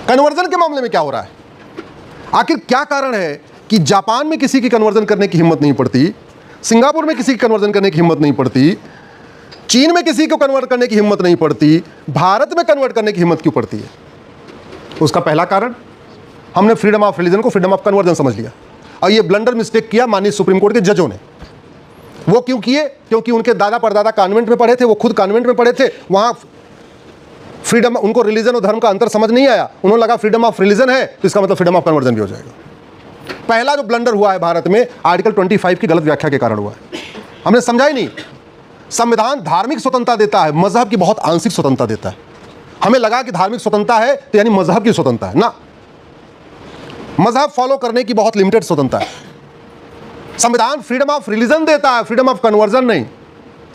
Conversion के मामले में क्या हो रहा है? आखिर क्या कारण है कि जापान में किसी की कन्वर्जन करने की हिम्मत नहीं पड़ती, सिंगापुर में किसी की कन्वर्जन करने की हिम्मत नहीं पड़ती, चीन में किसी को कन्वर्ट करने की हिम्मत नहीं पड़ती, भारत में कन्वर्ट करने की हिम्मत क्यों पड़ती है? उसका पहला कारण, हमने फ्रीडम ऑफ रिलीजन को फ्रीडम ऑफ कन्वर्जन समझ लिया, और ये ब्लंडर मिस्टेक किया माननीय सुप्रीम कोर्ट के जजों ने। वो क्यों किए? क्योंकि उनके दादा परदादा कॉन्वेंट में पढ़े थे, वो खुद कॉन्वेंट में पढ़े थे, वहाँ फ्रीडम, उनको रिलीजन और धर्म का अंतर समझ नहीं आया, उन्होंने लगा फ्रीडम ऑफ रिलीजन है तो इसका मतलब फ्रीडम ऑफ कन्वर्जन भी हो जाएगा। पहला जो ब्लंडर हुआ है भारत में आर्टिकल 25 की गलत व्याख्या के कारण हुआ है। हमने समझा ही नहीं, संविधान धार्मिक स्वतंत्रता देता है, मजहब की बहुत आंशिक स्वतंत्रता देता है। हमें लगा कि धार्मिक स्वतंत्रता है तो यानी मजहब की स्वतंत्रता है ना, मजहब फॉलो करने की बहुत लिमिटेड स्वतंत्रता है। संविधान फ्रीडम ऑफ रिलीजन देता है, फ्रीडम ऑफ कन्वर्जन नहीं।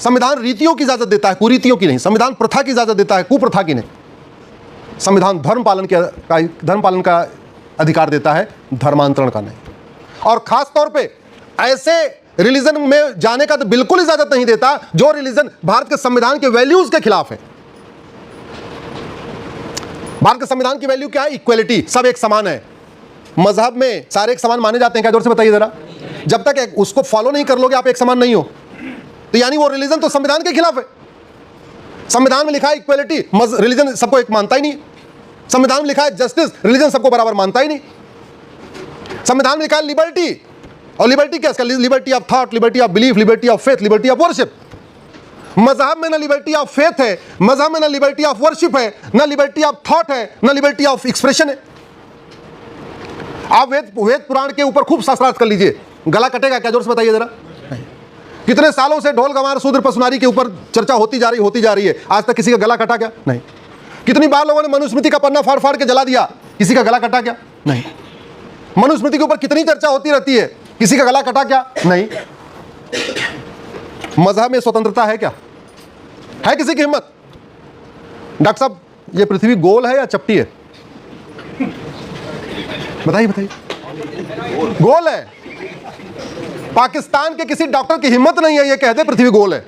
संविधान रीतियों की इजाजत देता है, कुरीतियों की नहीं। संविधान प्रथा की इजाजत देता है, कुप्रथा की नहीं। संविधान धर्म पालन का अधिकार देता है, धर्मांतरण का नहीं। और खास तौर पे ऐसे रिलीजन में जाने का तो बिल्कुल इजाजत नहीं देता जो रिलीजन भारत के संविधान के वैल्यूज के खिलाफ है। भारत के संविधान की वैल्यू क्या है? इक्वलिटी, सब एक समान है। मजहब में सारे एक समान माने जाते हैं क्या? जोर से बताइए जरा। जब तक उसको फॉलो नहीं कर लोगे आप एक समान नहीं हो, तो यानी वो रिलीजन तो संविधान के खिलाफ है। संविधान में लिखा है इक्वलिटी, रिलीजन सबको एक मानता ही नहीं। संविधान में लिखा है जस्टिस, रिलीजन सबको बराबर मानता ही नहीं। संविधान में लिखा है लिबर्टी, और लिबर्टी क्या है? Liberty of thought, liberty of belief, liberty of faith, liberty of worship. मजहब में ना लिबर्टी ऑफ फेथ है, मजहब में ना लिबर्टी ऑफ वर्शिप है, ना लिबर्टी ऑफ थॉट है, ना लिबर्टी ऑफ एक्सप्रेशन है। आप वेद पुराण के ऊपर खूब शास्त्रार्थ कर लीजिए, गला कटेगा क्या? जोर से बताइए जरा। कितने सालों से ढोल गंवार शूद्र पसुनारी के ऊपर चर्चा होती जा रही है, आज तक किसी का गला कटा क्या? नहीं। कितनी बार लोगों ने मनुस्मृति का पन्ना फाड़ फाड़ के जला दिया, किसी का गला कटा क्या? नहीं। मनुस्मृति के ऊपर कितनी चर्चा होती रहती है, किसी का गला कटा क्या? नहीं। मजहब में स्वतंत्रता है क्या? है किसी की हिम्मत? डॉक्टर साहब ये पृथ्वी गोल है या चपटी है? बताइए बताइए। गोल है। पाकिस्तान के किसी डॉक्टर की हिम्मत नहीं है ये कहते पृथ्वी गोल है।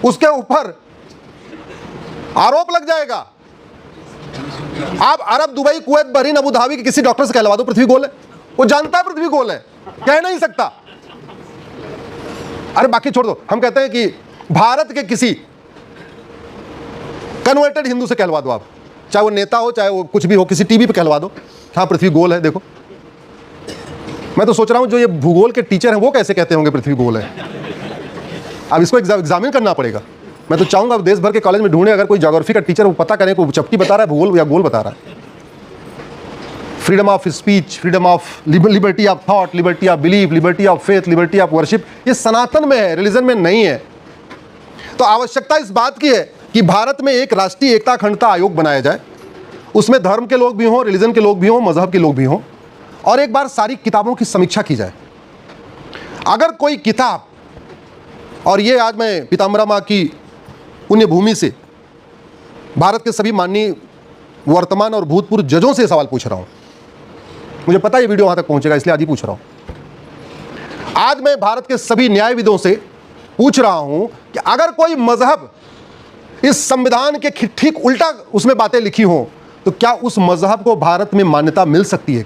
उसके ऊपर आरोप लग जाएगा। आप अरब, Dubai, Kuwait, Bahrain, Abu Dhabi के किसी डॉक्टर से कहलवा दो पृथ्वी गोल है, वो जानता है पृथ्वी गोल है, कह नहीं सकता। अरे बाकी छोड़ दो, हम कहते हैं कि भारत के किसी कन्वर्टेड हिंदू से कहलवा दो आप, चाहे वो नेता हो चाहे वो कुछ भी हो, किसी टीवी पे कहलवा दो हाँ पृथ्वी गोल है। देखो मैं तो सोच रहा हूं जो ये भूगोल के टीचर हैं वो कैसे कहते होंगे पृथ्वी गोल है। अब इसको एग्जामिन करना पड़ेगा। मैं तो चाहूंगा देश भर के कॉलेज में ढूंढे अगर कोई ज्योग्राफी का टीचर वो पता करें को चपटी बता रहा है भूगोल या गोल बता रहा है। Freedom of speech, freedom of liberty of thought, liberty of belief, liberty of faith, liberty of worship, ये सनातन में है, रिलीजन में नहीं है। तो आवश्यकता इस बात की है कि भारत में एक राष्ट्रीय एकता अखंडता आयोग बनाया जाए, उसमें धर्म के लोग भी हों, रिलीजन के लोग भी हों, मजहब के लोग भी हों, और एक बार सारी किताबों की समीक्षा की जाए। अगर कोई किताब, और ये आज मैं पीताम्बरा माँ की पुण्य भूमि से भारत के सभी माननीय वर्तमान और भूतपूर्व जजों से सवाल पूछ रहा हूं, मुझे पता है ये वीडियो वहां तक पहुंचेगा इसलिए आज ही पूछ रहा हूं। आज मैं भारत के सभी न्यायविदों से पूछ रहा हूं कि अगर कोई मजहब इस संविधान के ठीक उल्टा उसमें बातें लिखी हों तो क्या उस मजहब को भारत में मान्यता मिल सकती है?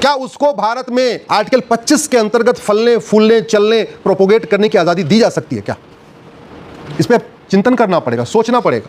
क्या उसको भारत में आर्टिकल 25 के अंतर्गत फलने फूलने चलने प्रोपोगेट करने की आज़ादी दी जा सकती है क्या? इस पर चिंतन करना पड़ेगा, सोचना पड़ेगा।